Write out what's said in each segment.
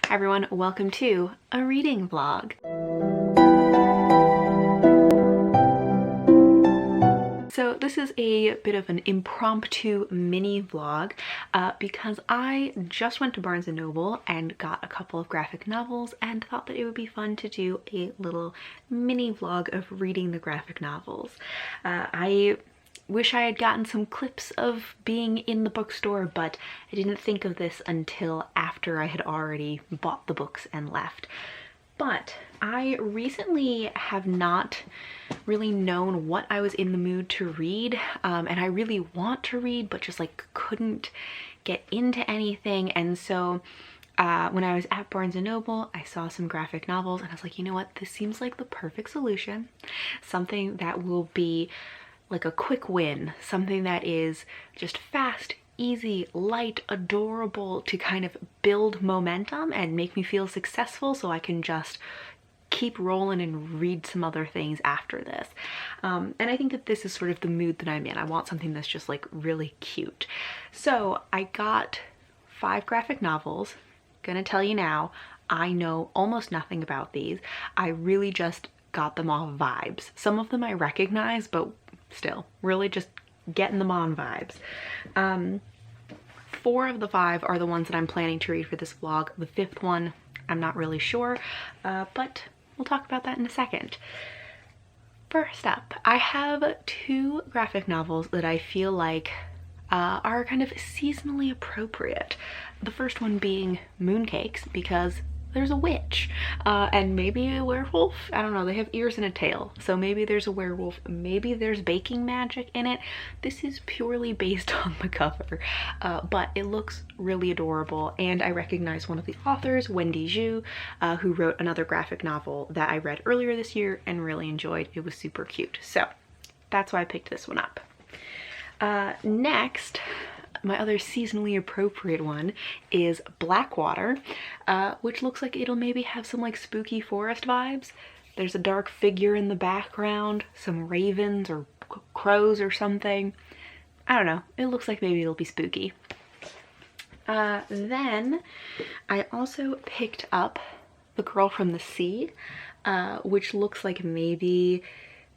Hi everyone, welcome to a reading vlog. So this is a bit of an impromptu mini vlog because I just went to Barnes & Noble and got a couple of graphic novels and thought that it would be fun to do a little mini vlog of reading the graphic novels. I wish I had gotten some clips of being in the bookstore, but I didn't think of this until after I had already bought the books and left. But I recently have not really known what I was in the mood to read, and I really want to read, but just like couldn't get into anything. And so when I was at Barnes & Noble, I saw some graphic novels and I was like, you know what, this seems like the perfect solution. Something that will be like a quick win, something that is just fast, easy, light, adorable to kind of build momentum and make me feel successful so I can just keep rolling and read some other things after this. And I think that this is sort of the mood that I'm in. I want something that's just like really cute. So I got 5 graphic novels. Gonna tell you now, I know almost nothing about these. I really just got them off vibes. Some of them I recognize, but still, really just getting them on vibes. 4 of the 5 are the ones that I'm planning to read for this vlog. The 5th one, I'm not really sure, but we'll talk about that in a second. First up, I have 2 graphic novels that I feel like are kind of seasonally appropriate. The first one being Mooncakes, because there's a witch and maybe a werewolf. I don't know, they have ears and a tail, so maybe there's a werewolf, maybe there's baking magic in it. This is purely based on the cover, but it looks really adorable, and I recognize one of the authors, Wendy Zhu, who wrote another graphic novel that I read earlier this year and really enjoyed. It was super cute, so that's why I picked this one up. Next, my other seasonally appropriate one is Blackwater, which looks like it'll maybe have some like spooky forest vibes. There's a dark figure in the background, some ravens or crows or something. I don't know, it looks like maybe it'll be spooky. Then I also picked up The Girl from the Sea, which looks like maybe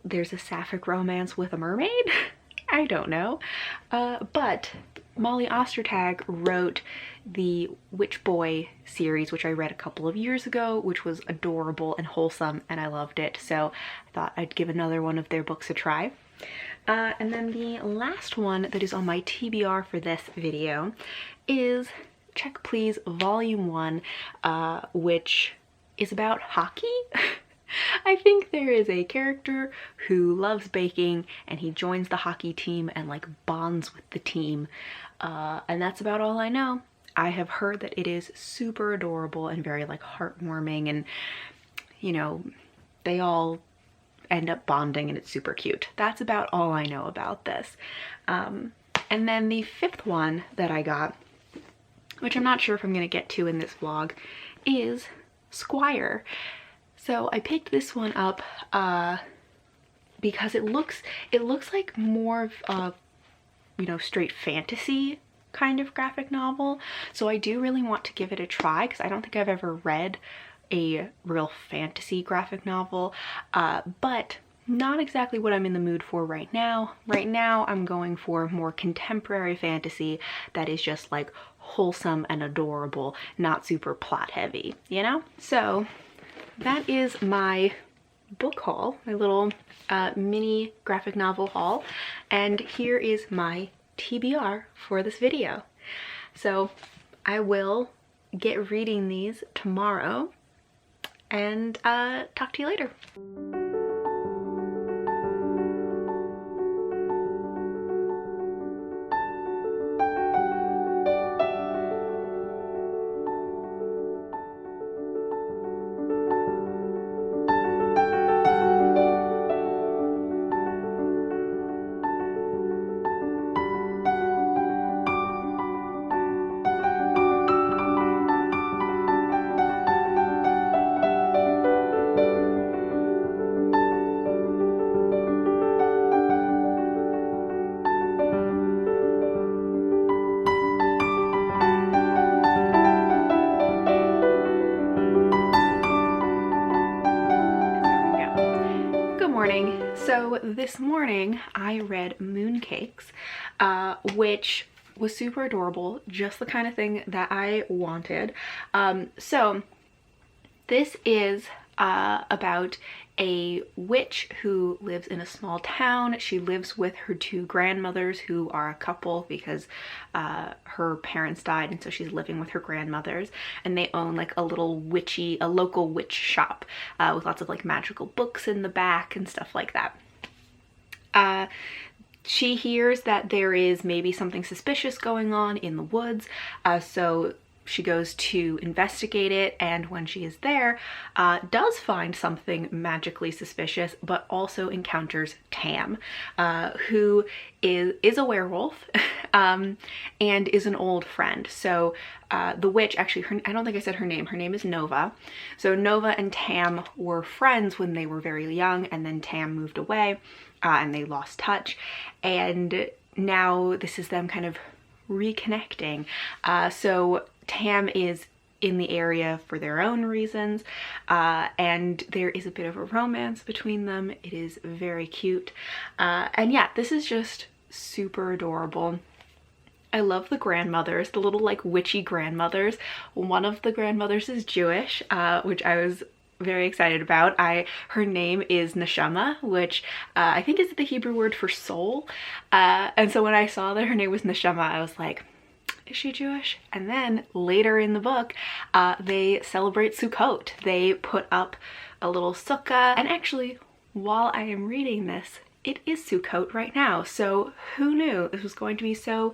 there's a sapphic romance with a mermaid. I don't know, but Molly Ostertag wrote the Witch Boy series, which I read a couple of years ago, which was adorable and wholesome, and I loved it, so I thought I'd give another one of their books a try. And then the last one that is on my TBR for this video is Check Please Volume 1, which is about hockey. I think there is a character who loves baking and he joins the hockey team and like bonds with the team, and that's about all I know. I have heard that it is super adorable and very like heartwarming, and you know, they all end up bonding and it's super cute. That's about all I know about this. And then the 5th one that I got, which I'm not sure if I'm gonna get to in this vlog, is Squire. So I picked this one up because it looks like more of a, you know, straight fantasy kind of graphic novel. So I do really want to give it a try because I don't think I've ever read a real fantasy graphic novel, but not exactly what I'm in the mood for right now. Right now I'm going for more contemporary fantasy that is just like wholesome and adorable, not super plot heavy, you know? So that is my book haul, my little mini graphic novel haul, and here is my TBR for this video. So I will get reading these tomorrow and talk to you later. morning. So this morning I read Mooncakes, which was super adorable, just the kind of thing that I wanted. So this is about a witch who lives in a small town. She lives with her two grandmothers who are a couple because her parents died, and so she's living with her grandmothers, and they own like a local witch shop with lots of like magical books in the back and stuff like that. She hears that there is maybe something suspicious going on in the woods, so she goes to investigate it, and when she is there, does find something magically suspicious, but also encounters Tam, who is a werewolf and is an old friend. So the witch, actually, I don't think I said her name. Her name is Nova. So Nova and Tam were friends when they were very young, and then Tam moved away and they lost touch. And now this is them kind of reconnecting. So Tam is in the area for their own reasons, and there is a bit of a romance between them. It is very cute, and yeah, this is just super adorable. I love the grandmothers, the little like witchy grandmothers. One of the grandmothers is Jewish, which I was very excited about. Her name is Neshama, which I think is the Hebrew word for soul, and so when I saw that her name was Neshama, I was like, is she Jewish? And then later in the book, they celebrate Sukkot. They put up a little sukkah, and actually, while I am reading this, it is Sukkot right now. So who knew this was going to be so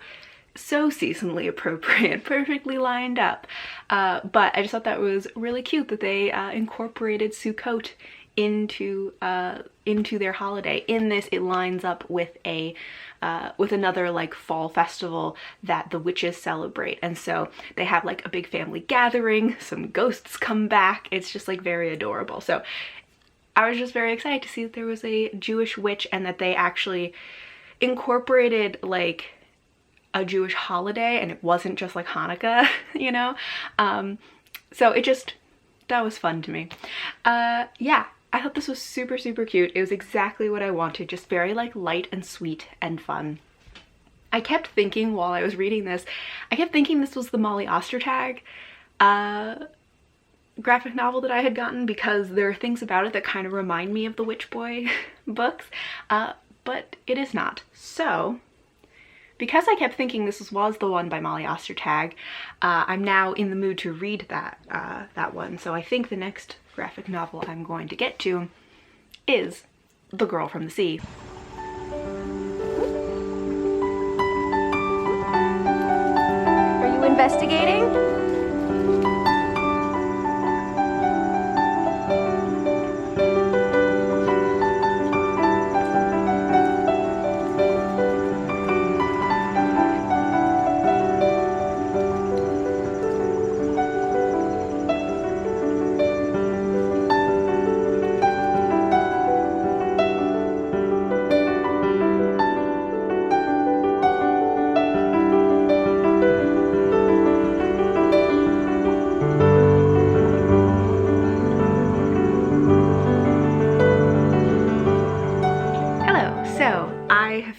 seasonally appropriate, perfectly lined up. But I just thought that was really cute that they incorporated Sukkot into their holiday. In this, it lines up with another like fall festival that the witches celebrate, and so they have like a big family gathering, some ghosts come back. It's just like very adorable. So I was just very excited to see that there was a Jewish witch and that they actually incorporated like a Jewish holiday, and it wasn't just like Hanukkah, you know? So that was fun to me. Yeah, I thought this was super, super cute. It was exactly what I wanted, just very like light and sweet and fun. I kept thinking while I was reading this, this was the Molly Ostertag graphic novel that I had gotten, because there are things about it that kind of remind me of the Witch Boy books, but it is not. So because I kept thinking this was the one by Molly Ostertag, I'm now in the mood to read that one. So I think the next graphic novel I'm going to get to is The Girl from the Sea. Are you investigating?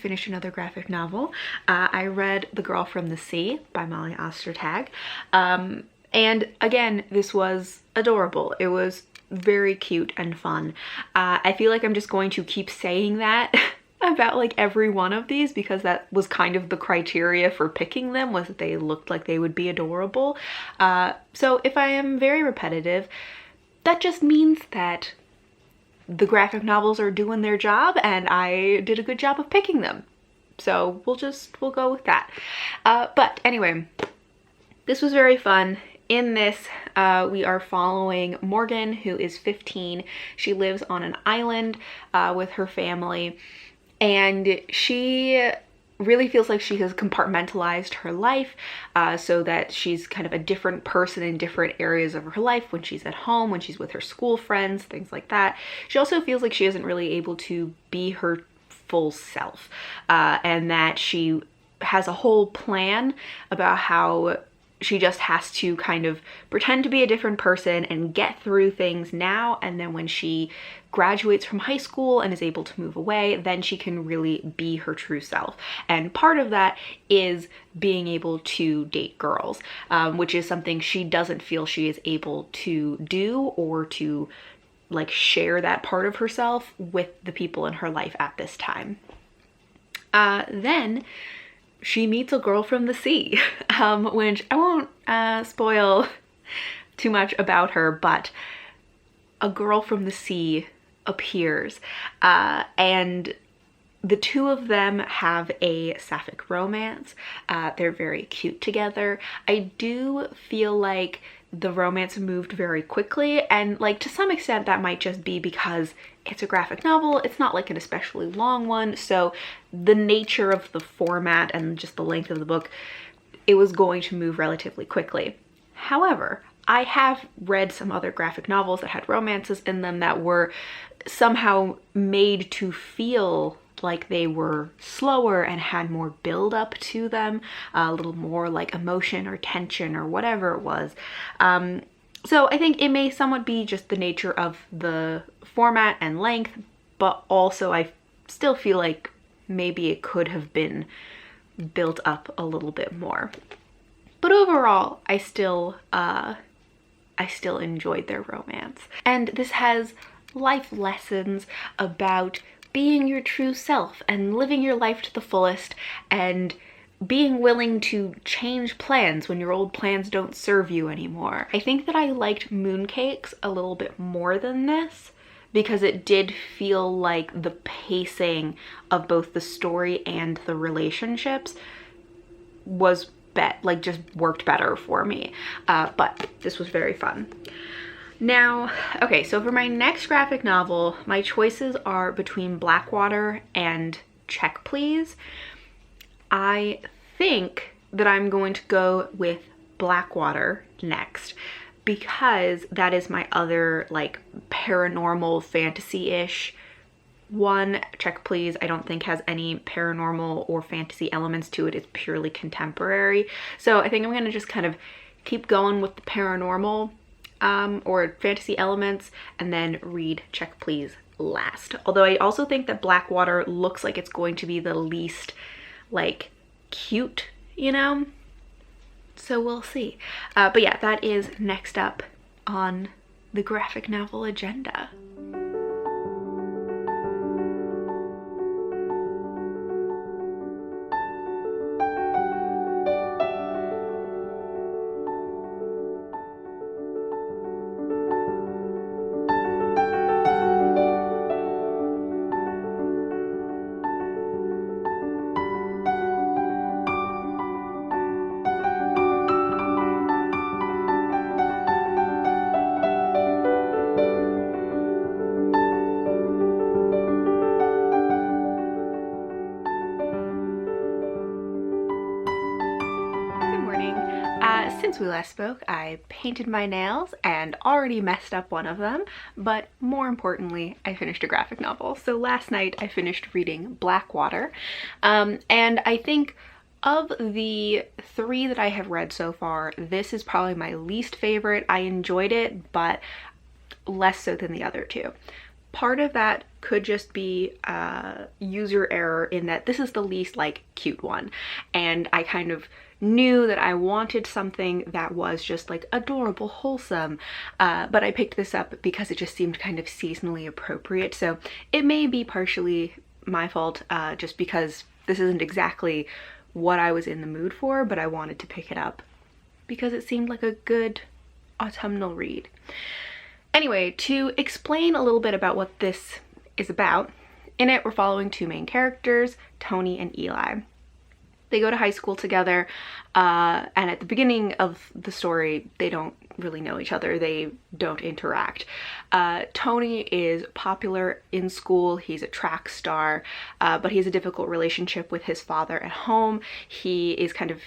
Finished another graphic novel. I read The Girl from the Sea by Molly Ostertag, and again, this was adorable. It was very cute and fun. I feel like I'm just going to keep saying that about like every one of these, because that was kind of the criteria for picking them, was that they looked like they would be adorable. So if I am very repetitive, that just means that the graphic novels are doing their job and I did a good job of picking them. So we'll go with that. But anyway, this was very fun. In this, we are following Morgan, who is 15. She lives on an island with her family, and she really feels like she has compartmentalized her life so that she's kind of a different person in different areas of her life, when she's at home, when she's with her school friends, things like that. She also feels like she isn't really able to be her full self, and that she has a whole plan about how she just has to kind of pretend to be a different person and get through things now, and then when she graduates from high school and is able to move away, then she can really be her true self. And part of that is being able to date girls, which is something she doesn't feel she is able to do, or to like share that part of herself with the people in her life at this time. Then she meets a girl from the sea, which I won't spoil too much about her, but a girl from the sea appears, and the two of them have a sapphic romance. They're very cute together. I do feel like the romance moved very quickly, and like to some extent that might just be because it's a graphic novel. It's not like an especially long one, so the nature of the format and just the length of the book, it was going to move relatively quickly. However, I have read some other graphic novels that had romances in them that were somehow made to feel like they were slower and had more build up to them, a little more like emotion or tension or whatever it was. So I think it may somewhat be just the nature of the format and length, but also I still feel like maybe it could have been built up a little bit more. But overall, I still enjoyed their romance. And this has life lessons about being your true self and living your life to the fullest, and being willing to change plans when your old plans don't serve you anymore. I think that I liked Mooncakes a little bit more than this because it did feel like the pacing of both the story and the relationships was just worked better for me. But this was very fun. Now, okay, so for my next graphic novel, my choices are between Blackwater and Check Please. I think that I'm going to go with Blackwater next because that is my other like paranormal fantasy-ish one. Check Please I don't think has any paranormal or fantasy elements to it. It's purely contemporary. So I think I'm going to just kind of keep going with the paranormal or fantasy elements and then read Check Please last. Although I also think that Blackwater looks like it's going to be the least like cute, you know? So we'll see. But yeah, that is next up on the graphic novel agenda. Since we last spoke, I painted my nails and already messed up one of them, but more importantly, I finished a graphic novel. So last night I finished reading Blackwater, and I think of the three that I have read so far, this is probably my least favorite. I enjoyed it, but less so than the other two. Part of that could just be user error in that this is the least like cute one, and I kind of knew that I wanted something that was just like adorable, wholesome, but I picked this up because it just seemed kind of seasonally appropriate. So it may be partially my fault, just because this isn't exactly what I was in the mood for, but I wanted to pick it up because it seemed like a good autumnal read. Anyway, to explain a little bit about what this is about, in it we're following two main characters, Tony and Eli. They go to high school together, and at the beginning of the story, they don't really know each other. They don't interact. Tony is popular in school. He's a track star, but he has a difficult relationship with his father at home. He is kind of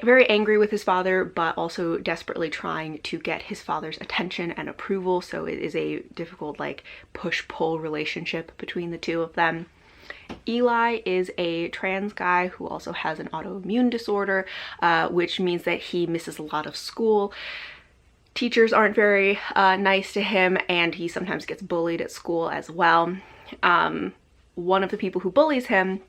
very angry with his father, but also desperately trying to get his father's attention and approval. So it is a difficult like push-pull relationship between the two of them. Eli is a trans guy who also has an autoimmune disorder, which means that he misses a lot of school. Teachers aren't very nice to him, and he sometimes gets bullied at school as well. One of the people who bullies him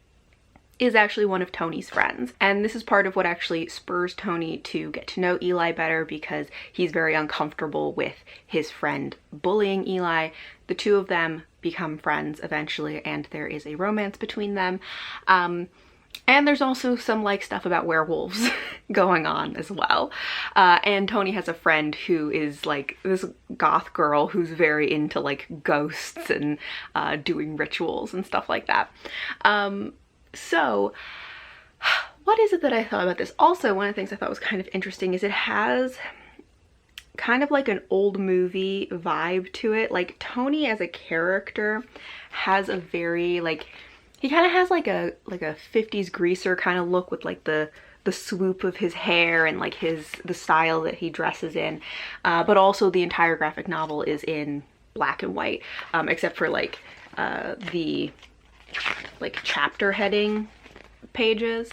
is actually one of Tony's friends. And this is part of what actually spurs Tony to get to know Eli better, because he's very uncomfortable with his friend bullying Eli. The two of them become friends eventually, and there is a romance between them. And there's also some like stuff about werewolves going on as well. And Tony has a friend who is like this goth girl who's very into like ghosts and doing rituals and stuff like that. So what is it that I thought about this? Also, one of the things I thought was kind of interesting is it has kind of like an old movie vibe to it. Like Tony as a character has a very like, he kind of has like a 50s greaser kind of look with like the swoop of his hair and like the style that he dresses in. But also the entire graphic novel is in black and white, except for like the like chapter heading pages.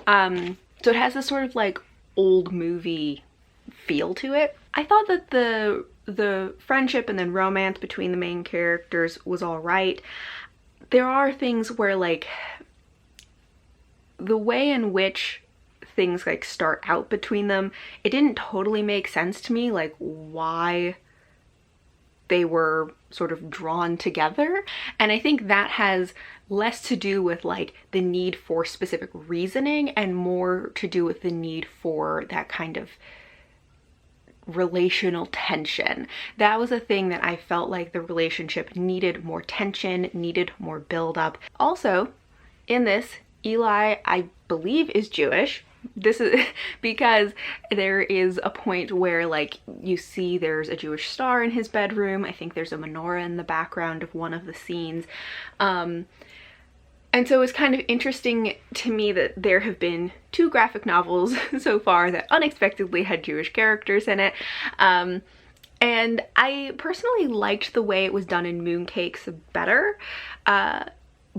So it has this sort of like old movie feel to it. I thought that the friendship and then romance between the main characters was all right. There are things where like the way in which things like start out between them, it didn't totally make sense to me, like why they were sort of drawn together. And I think that has less to do with like the need for specific reasoning and more to do with the need for that kind of relational tension. That was a thing that I felt like the relationship needed more tension, needed more build up. Also, in this, Eli, I believe, is Jewish. This is because there is a point where like you see there's a Jewish star in his bedroom. I think there's a menorah in the background of one of the scenes. And so it's kind of interesting to me that there have been 2 graphic novels so far that unexpectedly had Jewish characters in it. And I personally liked the way it was done in Mooncakes better,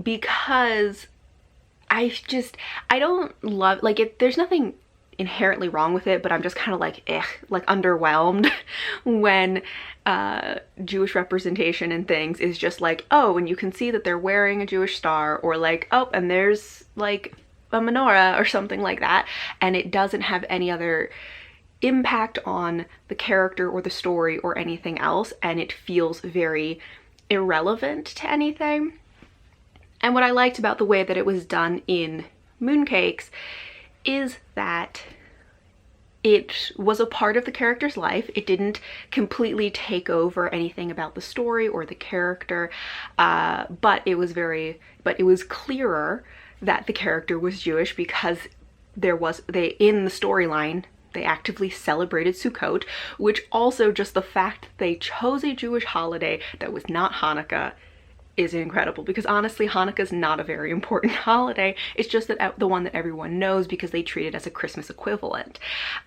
because I don't love, like, there's nothing inherently wrong with it, but I'm just kind of like, like underwhelmed when Jewish representation and things is just like, oh, and you can see that they're wearing a Jewish star, or like, oh, and there's like a menorah or something like that, and it doesn't have any other impact on the character or the story or anything else, and it feels very irrelevant to anything. And what I liked about the way that it was done in Mooncakes is that it was a part of the character's life. It didn't completely take over anything about the story or the character, but it was clearer that the character was Jewish because in the storyline, they actively celebrated Sukkot, which also just the fact that they chose a Jewish holiday that was not Hanukkah is incredible, because honestly Hanukkah's not a very important holiday. It's just that the one that everyone knows because they treat it as a Christmas equivalent.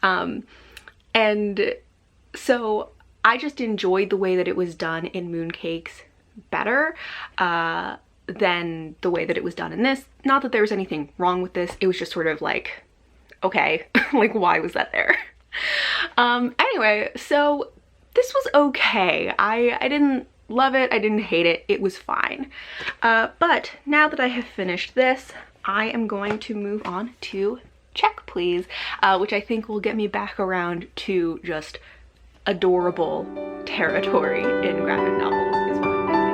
And so I just enjoyed the way that it was done in Mooncakes better than the way that it was done in this. Not that there was anything wrong with this, it was just sort of like, okay, like why was that there? Anyway, so this was okay. I didn't love it, I didn't hate it, it was fine. But now that I have finished this, I am going to move on to Check Please, which I think will get me back around to just adorable territory in graphic novels is what I'm thinking.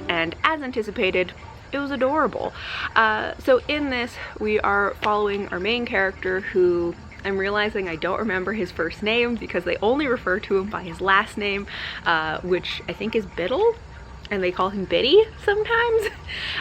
And as anticipated, it was adorable. So in this, we are following our main character, who I'm realizing I don't remember his first name because they only refer to him by his last name, which I think is Biddle, and they call him Biddy sometimes.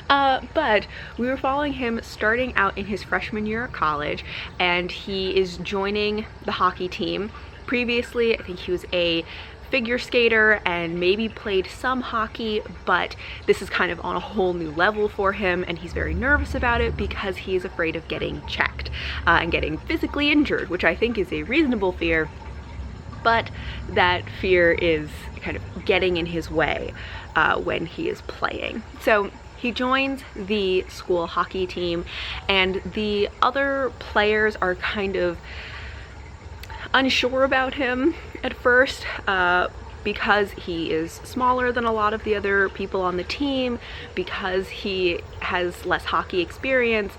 But we were following him starting out in his freshman year at college, and he is joining the hockey team. Previously, I think he was a figure skater and maybe played some hockey, but this is kind of on a whole new level for him, and he's very nervous about it because he is afraid of getting checked and getting physically injured, which I think is a reasonable fear, but that fear is kind of getting in his way when he is playing. So he joins the school hockey team, and the other players are kind of unsure about him at first because he is smaller than a lot of the other people on the team, because he has less hockey experience,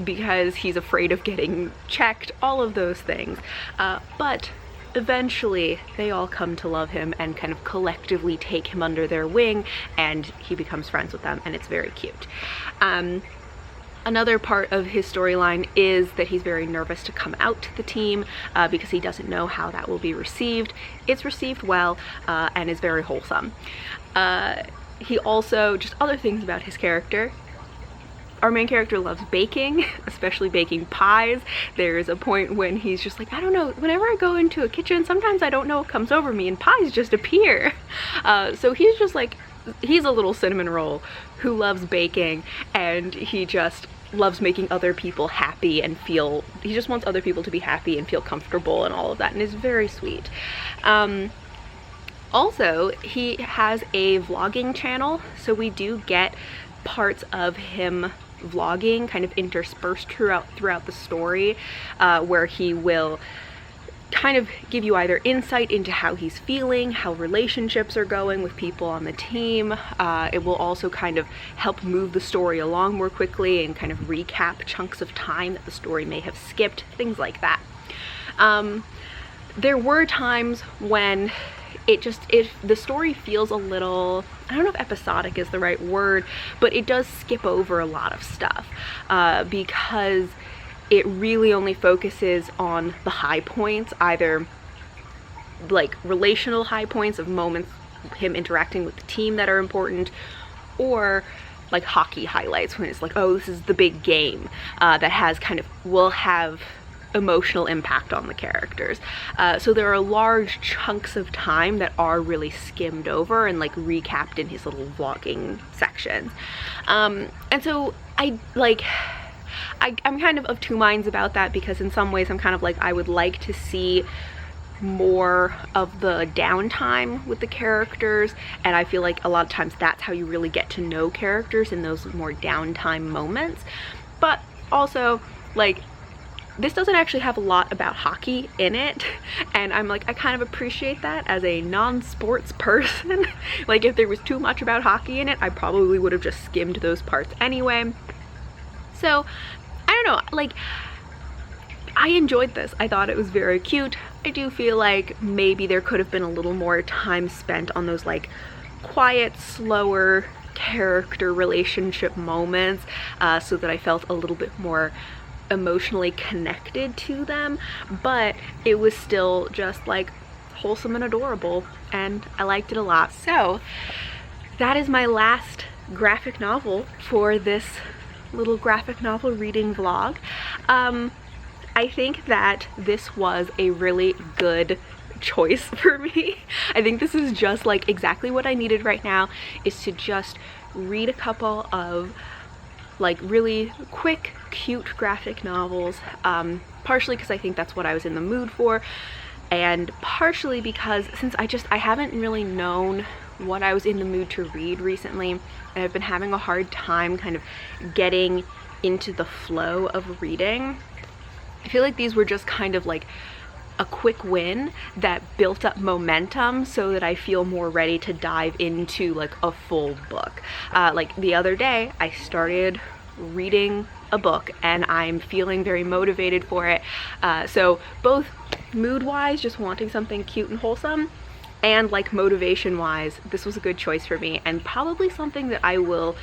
because he's afraid of getting checked, all of those things. But eventually they all come to love him and kind of collectively take him under their wing, and he becomes friends with them, and it's very cute. Another part of his storyline is that he's very nervous to come out to the team because he doesn't know how that will be received. It's received well and is very wholesome. He also, just other things about his character. Our main character loves baking, especially baking pies. There's a point when he's just like, I don't know, whenever I go into a kitchen, sometimes I don't know what comes over me and pies just appear. So he's just like, he's a little cinnamon roll who loves baking, and he just loves making other people happy and feel, he just wants other people to be happy and feel comfortable and all of that, and is very sweet. Also, he has a vlogging channel, so we do get parts of him vlogging kind of interspersed throughout the story, where he will kind of give you either insight into how he's feeling, how relationships are going with people on the team. It will also kind of help move the story along more quickly and kind of recap chunks of time that the story may have skipped, things like that. There were times when the story feels a little, I don't know if episodic is the right word, but it does skip over a lot of stuff because it really only focuses on the high points, either like relational high points of moments, him interacting with the team that are important, or like hockey highlights when it's like, oh, this is the big game that has kind of, will have emotional impact on the characters. So there are large chunks of time that are really skimmed over and like recapped in his little vlogging sections. And so I'm kind of two minds about that, because in some ways I'm kind of like, I would like to see more of the downtime with the characters, and I feel like a lot of times that's how you really get to know characters, in those more downtime moments. But also, like, this doesn't actually have a lot about hockey in it, and I'm like, I kind of appreciate that as a non-sports person. Like, if there was too much about hockey in it, I probably would have just skimmed those parts anyway. So, I don't know, like, I enjoyed this. I thought it was very cute. I do feel like maybe there could have been a little more time spent on those like quiet, slower character relationship moments, so that I felt a little bit more emotionally connected to them, but it was still just like wholesome and adorable, and I liked it a lot. So that is my last graphic novel for this little graphic novel reading vlog. I think that this was a really good choice for me. I think this is just like exactly what I needed right now, is to just read a couple of like really quick, cute graphic novels, partially because I think that's what I was in the mood for, and partially because since I haven't really known what I was in the mood to read recently, and I've been having a hard time kind of getting into the flow of reading. I feel like these were just kind of like a quick win that built up momentum so that I feel more ready to dive into like a full book. Like the other day I started reading a book and I'm feeling very motivated for it. So both mood-wise, just wanting something cute and wholesome, and like motivation-wise, this was a good choice for me, and probably something that I will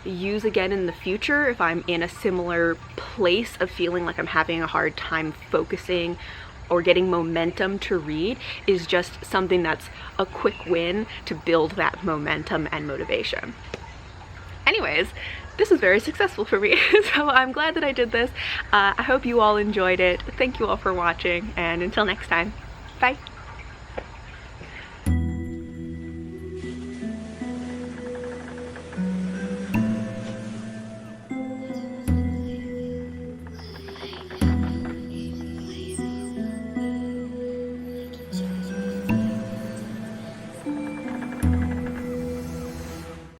use again in the future if I'm in a similar place of feeling like I'm having a hard time focusing or getting momentum to read, is just something that's a quick win to build that momentum and motivation. Anyways, this was very successful for me, so I'm glad that I did this. I hope you all enjoyed it. Thank you all for watching, and until next time, bye.